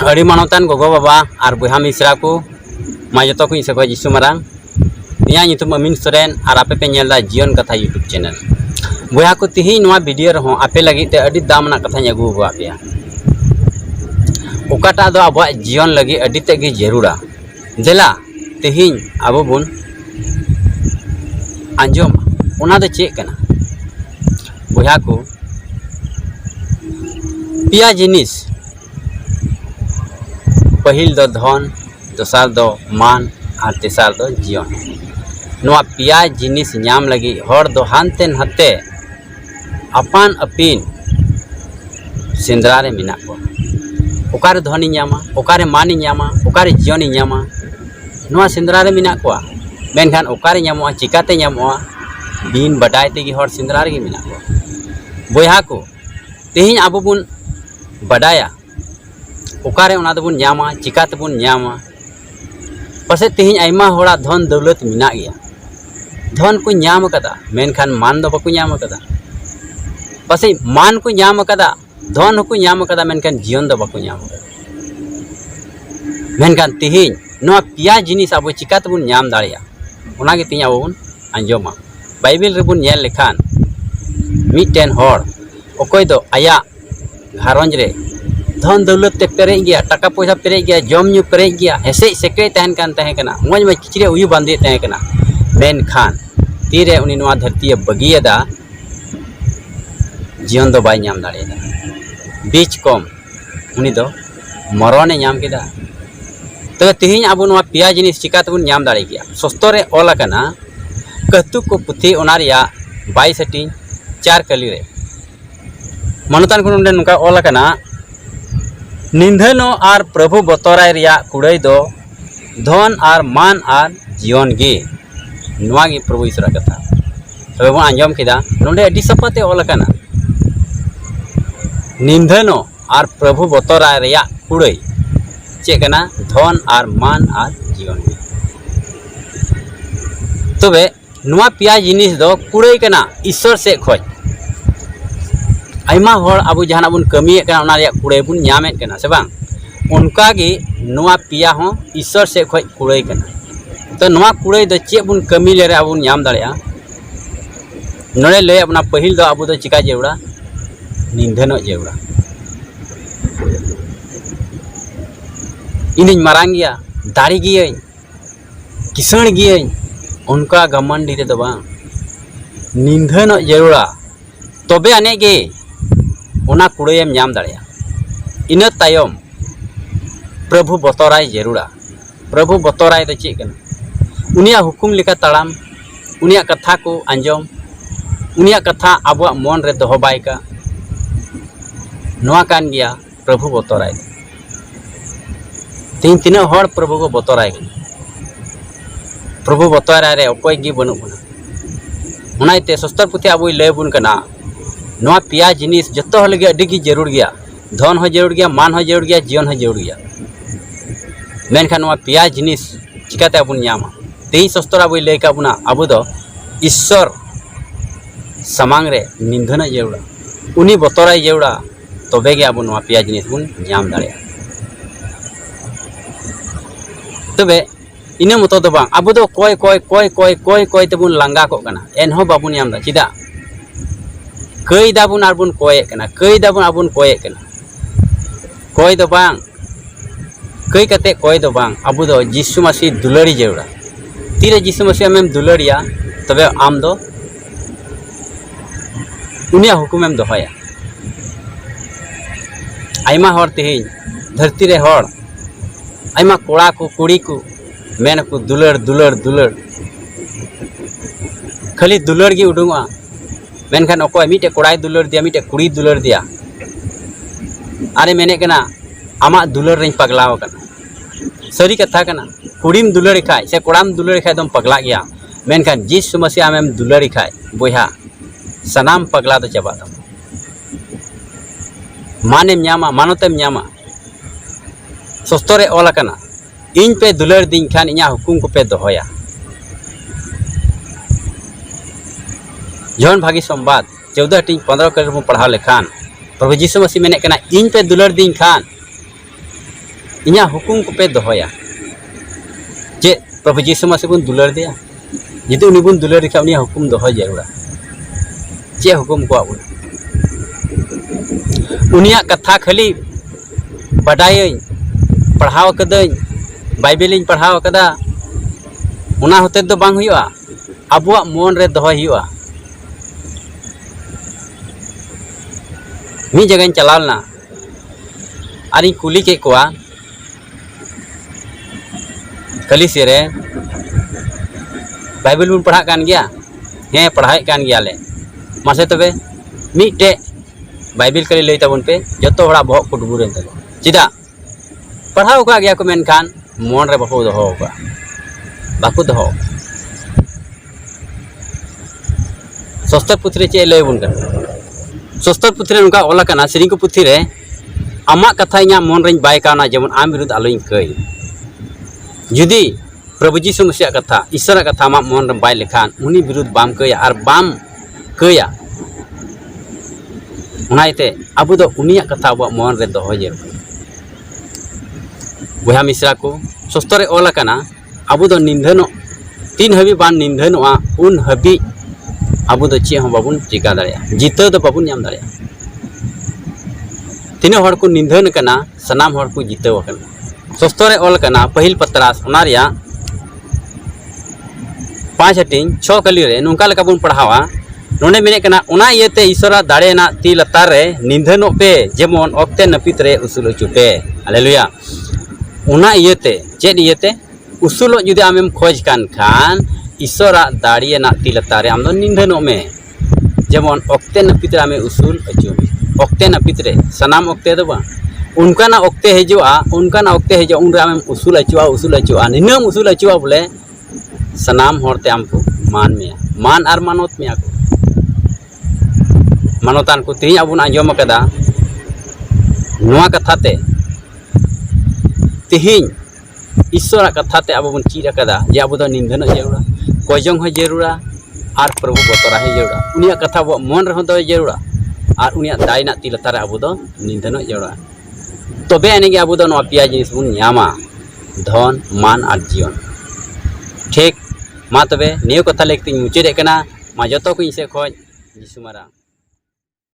अड़ी मानवतान गोगो बाबा और बहा मिश्रा को मा जो को से जिसु मारांग इया ᱧᱩᱛᱩᱢ अमीन सोरेन और आपे पे नेला जीवन कथा यूट्यूब चैनल बहा को तिही नवा वीडियो रहो आपे लगी ते अड़ी दाम ना कथा अगू हुआ पे ओकाटा दो अब जीवन लगी अड़ी ते गे जरूरा देला तिही अब बुन आंजम ओना दो चेक कना बहा को पिया जिनिस पहिल दो धन दोसार दो मान और तेसार दो जीवन नवा पिया जिनिस नाम लगी हर दो हानते नहाते अपान अपिन सेंद्रा रे मिना को ओकारे धनी नामा ओकारे मानी नामा ओकारे जीवनी नामा नवा सेंद्रा रे मिना को मेनखान ओकारे नामोआ चिकाते नामोआ दिन बडाय तेगी हर सेंद्रा रे मिना को बयहा को तेहिं आबो बुन बडाया ओकारे ओना दबुन नामा चिकाते बुन नामा पसे तेहिं आयमा होड़ा धन दौलत मिना गया धन को नाम कदा मेनखान मान दो बाको नाम कदा पसे मान को नाम कदा धन को नाम कदा मेनखान जीवन दो बाको नाम कदा मेनखान तेहिं नवा पिया जिनिस आबो चिकाते बुन नाम दाड़िया ओना गे तेहिं आबो बुन आंजोमा बाइबल रे बुन नेल लेखान मिटेन होड़ ओकोय दो आया घारंज रे धन दौलत ते पेरेज गया टाका पैसा पेरेज गया जम न्यू पेरेज गया हेसे सेके तहन कान तहे कना मोज में किचरे उयु बांधे तहे कना मेनखान तीरे उनी नवा धरती बगियदा जीवन दो बाय नाम दाड़ेदा बीच कम उनी दो मरणे नाम केदा तो तिहिं आबो नवा पिया जिनिस चिकाते बुन नाम दाड़े गया सस्तरे ओला कना कहतु को पुथी ओना रिया 22 हटिंग 4 कली रे मनतान को नोंडे नुका ओला कना निंधनो और प्रभु बतराय रिया कुड़ाई दो धन और मान और जीवन गे नुआ गे प्रभु ईश्वर कथा तबे बन आंजम केदा नोंडे अडी सपाते ओला कना निंधनो और प्रभु बतराय रिया कुड़ाई चे कना धन और मान और जीवन गे तबे नुआ पिया जिनिस दो कुड़ाई कना ईश्वर से खोज आयमा होड़ आबो जहाना बुन कमिये कना ओना रिया कुड़ाई बुन ᱧᱟᱢᱮᱫ कना से बांग उनका गे नुआ पिया हो ईश्वर से खोज कुड़ाई कना तो नुआ कुड़ाई दो चे बुन कमी ले रे आबो ᱧाम दाड़िया नोड़े ले अपना पहिल दो आबो दो चिका जेवड़ा निंधनो जेवड़ा इनिन मारांग गया दाड़ी गियई किसण गियई उनका गमंडी रे दो बांग निंधनो जेवड़ा तबे आने गे ओना कुड़ायम नाम दाड़िया इना तायम प्रभु बतराय जरूरा प्रभु बतराय दो चे कना उनिया हुकुम लेका ताड़ाम उनिया कथा को आंजम उनिया कथा आबो मन रे दोहो बाय का नोआ कान गया प्रभु बतराय तीन तीन होड़ प्रभु को बतराय प्रभु बतराय रे ओकोय गे बनु बना ओनाइते सस्तर पुथी आबो लय बुन कना नवा पिया जिनिस जतो लगे अडी गी जरूर गया धन हो जरूर गया मान हो जरूर गया जीवन हो जरूर गया मेनखान नवा पिया जिनिस चिकाते आबुन ᱧᱟᱢᱟ तेही सस्तर आबो लय का बुना आबो दो ईश्वर समांग रे निंधन जरूरा उनी बतराय जरूरा तबे गे आबो नवा पिया जिनिस बुन ᱧाम दाड़िया तबे इने मतो दो बांग आबो दो कोय कोय कोय कोय कोय कोय तेबुन लांगा को कना एनहो बाबुन ᱧाम दा चिदा कई दाबुन आरबुन कोये कना कई दाबुन आबुन कोये कना कोय दो बांग कई कते कोय दो बांग आबु दो यीशु मसीह दुलाड़ी जरूरा तीरे यीशु मसीह आमेम दुलाड़िया तबे आम दो उनिया हुकुमेम दोहया आयमा होड़ तेहिं धरती रे होड़ आयमा कोड़ा को कुड़ी को मेन को दुलड़ दुलड़ दुलड़ खाली दुलड़ गे उडुंगा मेनखान ओको मिटे कोड़ाई दुलड़ दिया मिटे कुड़ी दुलड़ दिया आरे मेने कना आमा दुलड़ रें पगलाव कना सरी कथा कना कुड़ीम दुलड़ खाय से कोड़ाम दुलड़ खाय दम पगला गया मेनखान यीशु मसीह आमेम दुलड़ खाय बोया सनाम पगला दो चबा दम मानेम ᱧᱟᱢᱟ मानोतेम ᱧᱟᱢᱟ सस्तरे ओला कना इन पे दुलड़ दिन खान इया हुकुम को पे दोहया जौन भागी संवाद 14:15 कर पढ़ाव लेखान प्रभु यीशु मसीह मेने कना इन पे दुलड़ दिन खान इन्या हुकुम को पे दोहया जे प्रभु यीशु मसीह बन दुलार दिया यदि उन्हीं बन दुलार दिखा उन्हीं हुकुम दोह जरूरा चे हुकुम को आबुन उन्हीं कथा खाली बडाय पढ़ाव कदई बाइबल पढ़ाव कदा उना होते दो बांग हुआ अबुआ मन रे दोह हुआ मी जगह चलावना और कुली के कोआ कलिसी रे बाइबल बन पढ़ा कान गया हे पढ़ाए कान गया ले मासे तबे मिटे बाइबल कली लई तबन पे जतो हड़ा बहक को डुबुरेन तबे चिदा पढ़ाओ का गया को मेनखान मन रे बाको दोहो का बाको दोहो सस्तर पुथी रे चे लई बन का सस्तर पुथी रे उनका ओला काना सेरिंग को पुथी रे आमा कथा इया मन रे बाय काना जेमन आम विरुद्ध आलोइन कई जुदी प्रभु यीशु मसीह कथा ईश्वर कथा आमा मन रे बाय लेखान उनी विरुद्ध बाम कया और बाम कया उनाइते अबु दो उनिया कथा अब मन रे दोहो जे बया मिश्रा को सस्तरे ओला काना अबु दो निंदनो तीन हबी बान निंदनोआ उन हबी अबु दो चे हम बाबुन चिका दाड़िया जीतो दो बाबुन नाम दाड़िया तीन हड़ को निंदन कना सनाम हड़ को जीतो कना सस्तरे ओल कना पहिल पत्रास उनारिया 5 हटिंग 6 कली रे नुंका लका बुन पढ़ावा नोने मेने कना उना इयते ईश्वरा दाड़े ना ती लतार रे निंदनो पे जेमन ऑक्ते नपित रे उसूल चुपे हालेलुया उना इयते चेद इयते उसूल जुदी आमेम खोज कान खान ईश्वरा दाड़िए ना ती लतार रे आम दो निंदनो में जेमन ऑक्ते नपित रे आमे उसूल अचुमे ऑक्ते नपित रे सनाम ऑक्ते दो बा उनका ना ऑक्ते हेजुआ उनका ना ऑक्ते हेजुआ उन रे आमेम उसूल अचुआ निनम उसूल अचुआ बोले सनाम होरते आमको मान में मान आर मानोत में आको मानोतान को तीन अब आंजम कदा नुआ कथाते तीन ईश्वर कथाते अब बन चीज कदा जे अब निंदन जरूरा कोजंग हो जरूरा और प्रभु बतरा है जरूरा उनिया कथा अब मन रह दो जरूरा और उनिया दायना ती लतार अब निंदन जरूरा तबे एने अब पिया जिनिस बन नामा धन मान और जीवन ठीक मा तबे नियो कथा लेकती मुचाद मा जतो को से खोज यीशु मारा।